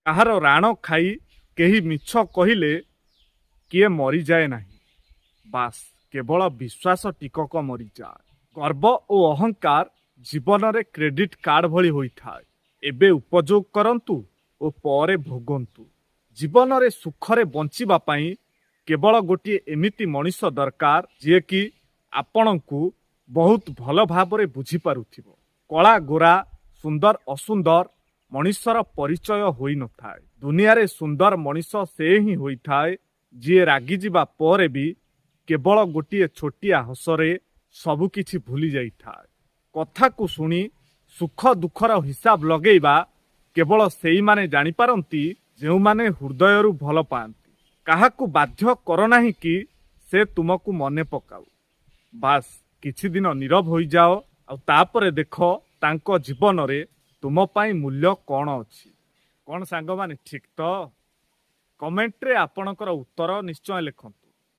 କାହାର ରାଣ ଖାଇ କେହି ମିଛ କହିଲେ କିଏ ମରିଯାଏ ନାହିଁ। ବାସ୍ କେବଳ ବିଶ୍ୱାସ ଟିକକ ମରିଯାଏ। ଗର୍ବ ଓ ଅହଙ୍କାର ଜୀବନରେ କ୍ରେଡିଟ୍ କାର୍ଡ ଭଳି ହୋଇଥାଏ। ଏବେ ଉପଯୋଗ କରନ୍ତୁ ଓ ପରେ ଭୋଗନ୍ତୁ। ଜୀବନରେ ସୁଖରେ ବଞ୍ଚିବା ପାଇଁ କେବଳ ଗୋଟିଏ ଏମିତି ମଣିଷ ଦରକାର ଯିଏକି ଆପଣଙ୍କୁ ବହୁତ ଭଲ ଭାବରେ ବୁଝିପାରୁଥିବ। କଳା ଗୋରା, ସୁନ୍ଦର ଅସୁନ୍ଦର ମଣିଷର ପରିଚୟ ହୋଇନଥାଏ। ଦୁନିଆରେ ସୁନ୍ଦର ମଣିଷ ସେ ହିଁ ହୋଇଥାଏ ଯିଏ ରାଗିଯିବା ପରେ ବି କେବଳ ଗୋଟିଏ ଛୋଟିଆ ହସରେ ସବୁ କିଛି ଭୁଲି ଯାଇଥାଏ। କଥାକୁ ଶୁଣି ସୁଖ ଦୁଃଖର ହିସାବ ଲଗେଇବା କେବଳ ସେଇମାନେ ଜାଣିପାରନ୍ତି ଯେଉଁମାନେ ହୃଦୟରୁ ଭଲ ପାଆନ୍ତି। କାହାକୁ ବାଧ୍ୟ କର ନାହିଁ କି ସେ ତୁମକୁ ମନେ ପକାଉ। ବାସ୍ କିଛି ଦିନ ନୀରବ ହୋଇଯାଅ, ଆଉ ତାପରେ ଦେଖ ତାଙ୍କ ଜୀବନରେ ତୁମ ପାଇଁ ମୂଲ୍ୟ କ'ଣ ଅଛି। କ'ଣ ସାଙ୍ଗମାନେ ଠିକ୍ ତ? କମେଣ୍ଟରେ ଆପଣଙ୍କର ଉତ୍ତର ନିଶ୍ଚୟ ଲେଖନ୍ତୁ।